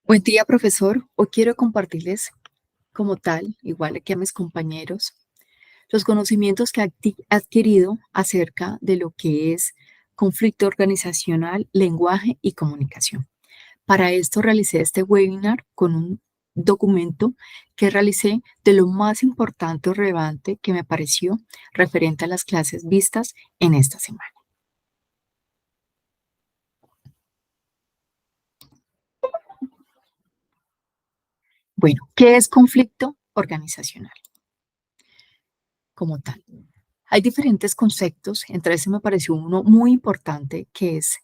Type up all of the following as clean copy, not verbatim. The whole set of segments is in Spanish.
Buen día, profesor. Hoy quiero compartirles como tal, igual que a mis compañeros, los conocimientos que he adquirido acerca de lo que es conflicto organizacional, lenguaje y comunicación. Para esto realicé este webinar con un documento que realicé de lo más importante o relevante que me pareció referente a las clases vistas en esta semana. Bueno, ¿qué es conflicto organizacional como tal? Hay diferentes conceptos, entre ese me pareció uno muy importante, que es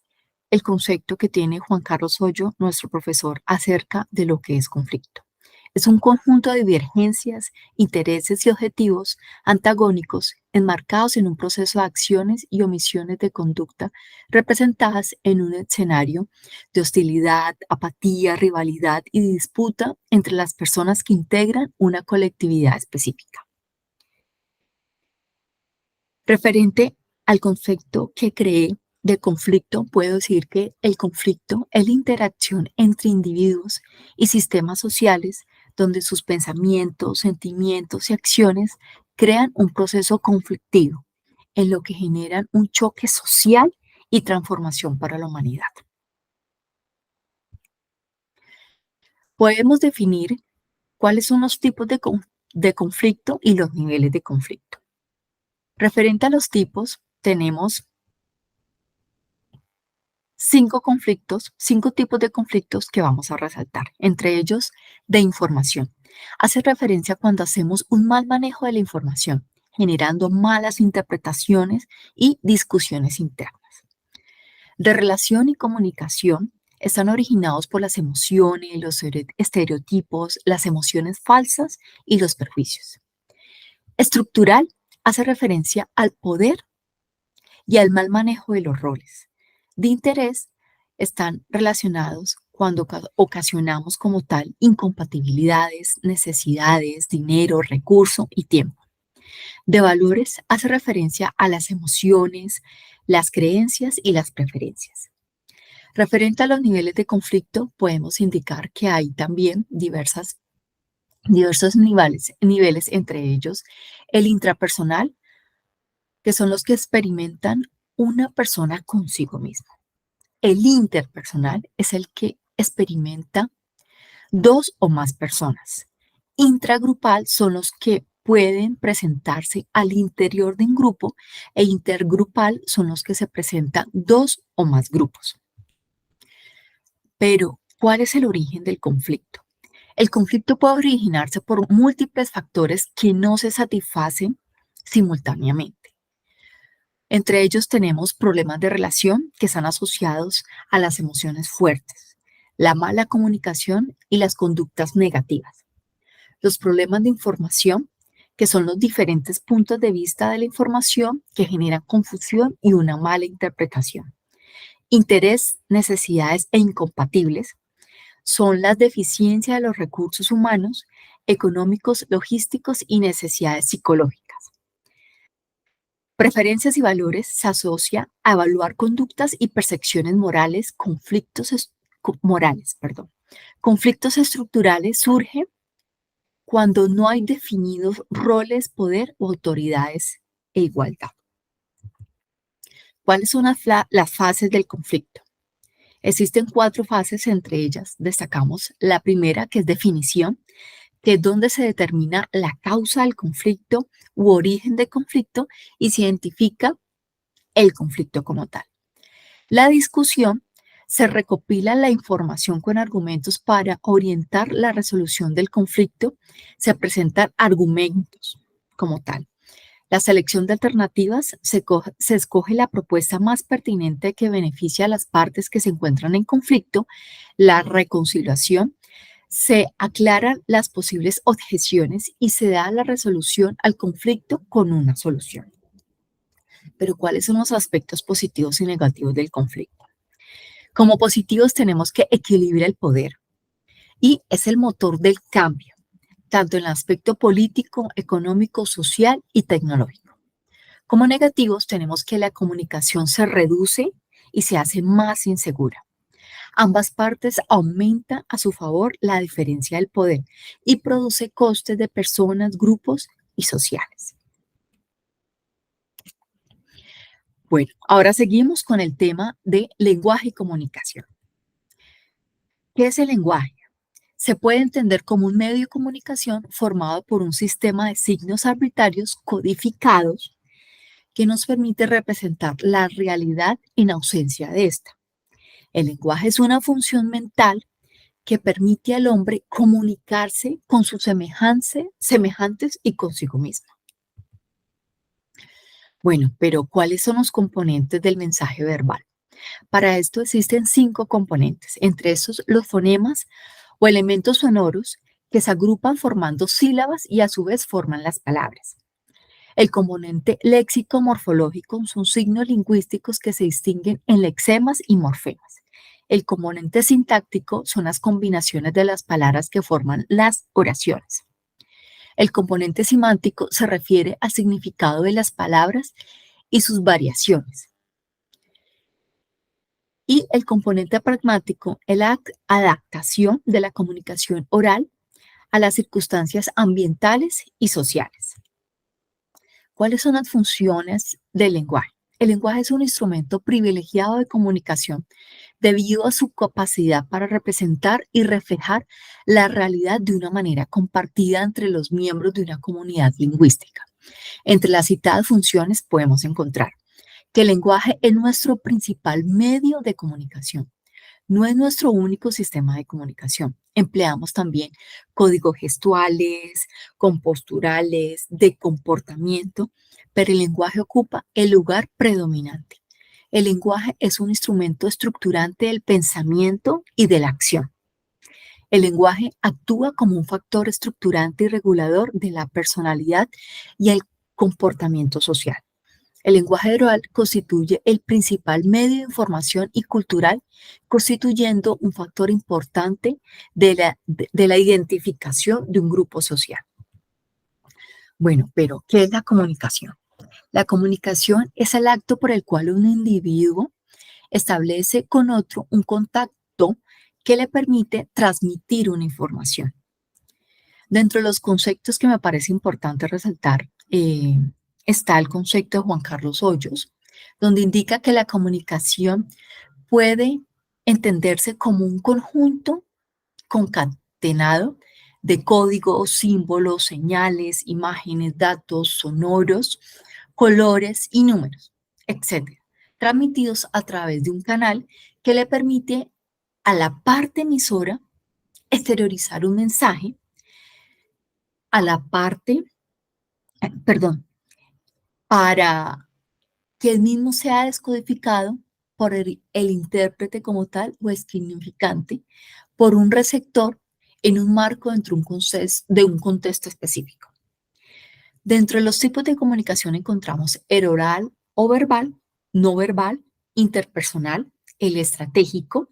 el concepto que tiene Juan Carlos Hoyo, nuestro profesor, acerca de lo que es conflicto. Es un conjunto de divergencias, intereses y objetivos antagónicos enmarcados en un proceso de acciones y omisiones de conducta representadas en un escenario de hostilidad, apatía, rivalidad y disputa entre las personas que integran una colectividad específica. Referente al concepto que creé de conflicto, puedo decir que el conflicto es la interacción entre individuos y sistemas sociales donde sus pensamientos, sentimientos y acciones crean un proceso conflictivo, en lo que generan un choque social y transformación para la humanidad. Podemos definir cuáles son los tipos de conflicto y los niveles de conflicto. Referente a los tipos, tenemos cinco tipos de conflictos que vamos a resaltar, entre ellos de información. Hace referencia cuando hacemos un mal manejo de la información, generando malas interpretaciones y discusiones internas. De relación y comunicación, están originados por las emociones, los estereotipos, las emociones falsas y los perjuicios. Estructural hace referencia al poder y al mal manejo de los roles. De interés están relacionados cuando ocasionamos como tal incompatibilidades, necesidades, dinero, recurso y tiempo. De valores hace referencia a las emociones, las creencias y las preferencias. Referente a los niveles de conflicto, podemos indicar que hay también diversos niveles, entre ellos el intrapersonal, que son los que experimentan una persona consigo misma. El interpersonal es el que experimenta dos o más personas. Intragrupal son los que pueden presentarse al interior de un grupo e intergrupal son los que se presentan dos o más grupos. Pero, ¿cuál es el origen del conflicto? El conflicto puede originarse por múltiples factores que no se satisfacen simultáneamente. Entre ellos tenemos problemas de relación que están asociados a las emociones fuertes, la mala comunicación y las conductas negativas. Los problemas de información, que son los diferentes puntos de vista de la información que generan confusión y una mala interpretación. Interés, necesidades e incompatibles son las deficiencias de los recursos humanos, económicos, logísticos y necesidades psicológicas. Preferencias y valores se asocia a evaluar conductas y percepciones morales, Conflictos estructurales surgen cuando no hay definidos roles, poder o autoridades e igualdad. ¿Cuáles son las fases del conflicto? Existen 4 fases, entre ellas destacamos la primera, que es definición, que es donde se determina la causa del conflicto u origen del conflicto y se identifica el conflicto como tal. La discusión se recopila la información con argumentos para orientar la resolución del conflicto, se presentan argumentos como tal. La selección de alternativas se escoge la propuesta más pertinente que beneficia a las partes que se encuentran en conflicto. La reconciliación, se aclaran las posibles objeciones y se da la resolución al conflicto con una solución. Pero ¿cuáles son los aspectos positivos y negativos del conflicto? Como positivos tenemos que equilibra el poder y es el motor del cambio, tanto en el aspecto político, económico, social y tecnológico. Como negativos tenemos que la comunicación se reduce y se hace más insegura. Ambas partes aumentan a su favor la diferencia del poder y produce costes de personas, grupos y sociales. Bueno, ahora seguimos con el tema de lenguaje y comunicación. ¿Qué es el lenguaje? Se puede entender como un medio de comunicación formado por un sistema de signos arbitrarios codificados que nos permite representar la realidad en ausencia de esta. El lenguaje es una función mental que permite al hombre comunicarse con sus semejantes y consigo mismo. Bueno, pero ¿cuáles son los componentes del mensaje verbal? Para esto existen 5 componentes, entre estos los fonemas o elementos sonoros que se agrupan formando sílabas y a su vez forman las palabras. El componente léxico-morfológico son signos lingüísticos que se distinguen en lexemas y morfemas. El componente sintáctico son las combinaciones de las palabras que forman las oraciones. El componente semántico se refiere al significado de las palabras y sus variaciones. Y el componente pragmático es la adaptación de la comunicación oral a las circunstancias ambientales y sociales. ¿Cuáles son las funciones del lenguaje? El lenguaje es un instrumento privilegiado de comunicación debido a su capacidad para representar y reflejar la realidad de una manera compartida entre los miembros de una comunidad lingüística. Entre las citadas funciones podemos encontrar que el lenguaje es nuestro principal medio de comunicación. No es nuestro único sistema de comunicación. Empleamos también códigos gestuales, composturales, de comportamiento, pero el lenguaje ocupa el lugar predominante. El lenguaje es un instrumento estructurante del pensamiento y de la acción. El lenguaje actúa como un factor estructurante y regulador de la personalidad y el comportamiento social. El lenguaje oral constituye el principal medio de información y cultural, constituyendo un factor importante de la identificación de un grupo social. Bueno, pero ¿qué es la comunicación? La comunicación es el acto por el cual un individuo establece con otro un contacto que le permite transmitir una información. Dentro de los conceptos que me parece importante resaltar, está el concepto de Juan Carlos Hoyos, donde indica que la comunicación puede entenderse como un conjunto concatenado de códigos, símbolos, señales, imágenes, datos sonoros, colores y números, etcétera, transmitidos a través de un canal que le permite a la parte emisora exteriorizar un mensaje a la parte, perdón, para que el mismo sea descodificado por el intérprete como tal o el significante por un receptor en un marco dentro de un contexto específico. Dentro de los tipos de comunicación encontramos el oral o verbal, no verbal, interpersonal, el estratégico,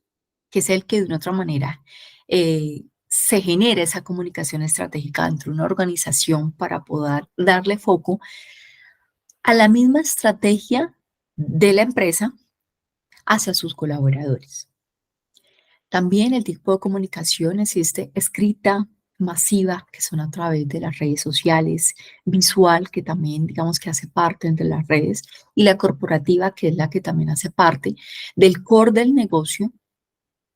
que es el que de una otra manera se genera esa comunicación estratégica dentro de una organización para poder darle foco a la misma estrategia de la empresa hacia sus colaboradores. También el tipo de comunicación existe escrita, masiva, que son a través de las redes sociales, visual, que también digamos que hace parte de las redes, y la corporativa, que es la que también hace parte del core del negocio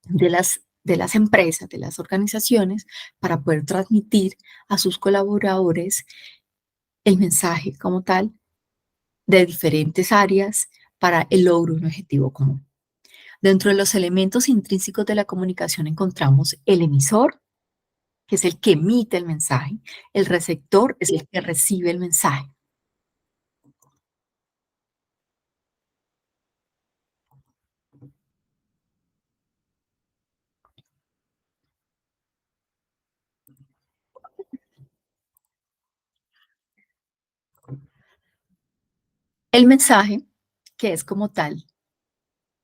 de las empresas, de las organizaciones, para poder transmitir a sus colaboradores el mensaje como tal de diferentes áreas para el logro de un objetivo común. Dentro de los elementos intrínsecos de la comunicación encontramos el emisor, que es el que emite el mensaje, el receptor es el que recibe el mensaje. El mensaje, que es como tal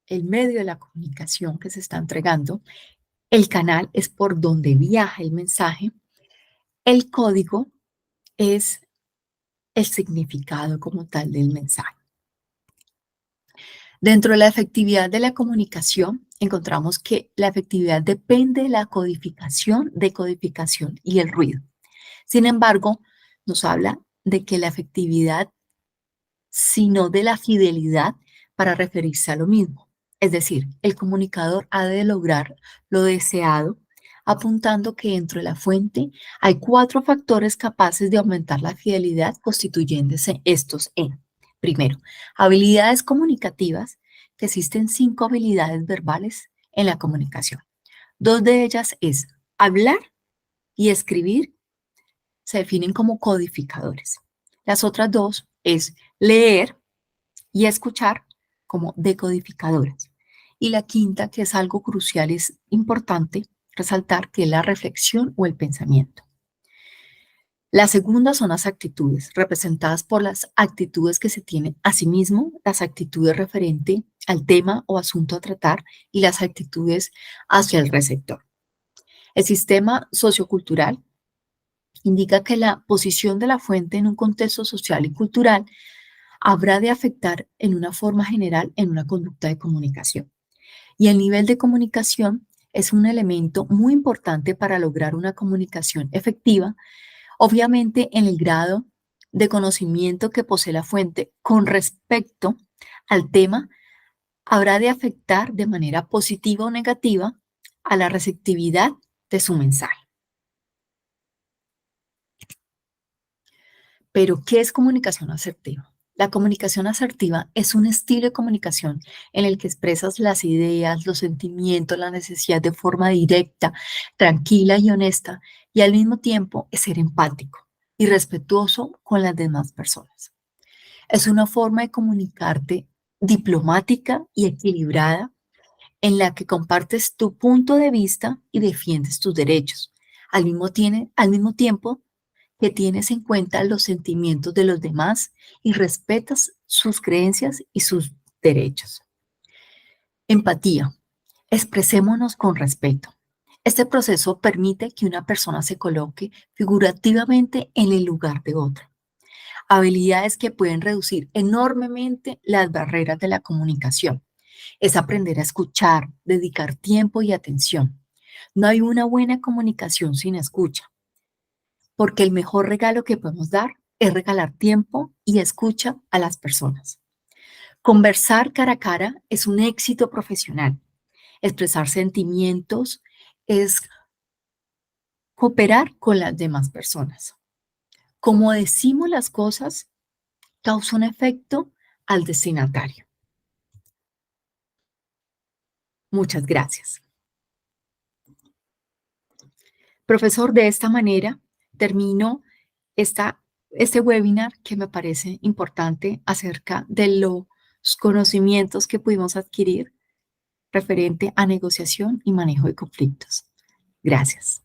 el medio de la comunicación que se está entregando, el canal es por donde viaja el mensaje, el código es el significado como tal del mensaje. Dentro de la efectividad de la comunicación, encontramos que la efectividad depende de la codificación, decodificación y el ruido. Sin embargo, nos habla de que la efectividad, sino de la fidelidad para referirse a lo mismo. Es decir, el comunicador ha de lograr lo deseado, apuntando que dentro de la fuente hay 4 factores capaces de aumentar la fidelidad, constituyéndose estos en, primero, habilidades comunicativas, que existen 5 habilidades verbales en la comunicación. 2 de ellas es hablar y escribir, se definen como codificadores. Las otras 2 es leer y escuchar como decodificadores. Y la quinta, que es algo crucial, es importante resaltar, que es la reflexión o el pensamiento. La segunda son las actitudes, representadas por las actitudes que se tienen a sí mismo, las actitudes referente al tema o asunto a tratar y las actitudes hacia el receptor. El sistema sociocultural indica que la posición de la fuente en un contexto social y cultural habrá de afectar en una forma general en una conducta de comunicación. Y el nivel de comunicación es un elemento muy importante para lograr una comunicación efectiva, obviamente en el grado de conocimiento que posee la fuente con respecto al tema, habrá de afectar de manera positiva o negativa a la receptividad de su mensaje. Pero, ¿qué es comunicación asertiva? La comunicación asertiva es un estilo de comunicación en el que expresas las ideas, los sentimientos, la necesidad de forma directa, tranquila y honesta, y al mismo tiempo es ser empático y respetuoso con las demás personas. Es una forma de comunicarte diplomática y equilibrada en la que compartes tu punto de vista y defiendes tus derechos. Al mismo tiempo que tienes en cuenta los sentimientos de los demás y respetas sus creencias y sus derechos. Empatía. Expresémonos con respeto. Este proceso permite que una persona se coloque figurativamente en el lugar de otra. Habilidades que pueden reducir enormemente las barreras de la comunicación. Es aprender a escuchar, dedicar tiempo y atención. No hay una buena comunicación sin escucha, porque el mejor regalo que podemos dar es regalar tiempo y escucha a las personas. Conversar cara a cara es un éxito profesional. Expresar sentimientos es cooperar con las demás personas. Como decimos las cosas, causa un efecto al destinatario. Muchas gracias. Profesor, de esta manera termino este webinar que me parece importante acerca de los conocimientos que pudimos adquirir referente a negociación y manejo de conflictos. Gracias.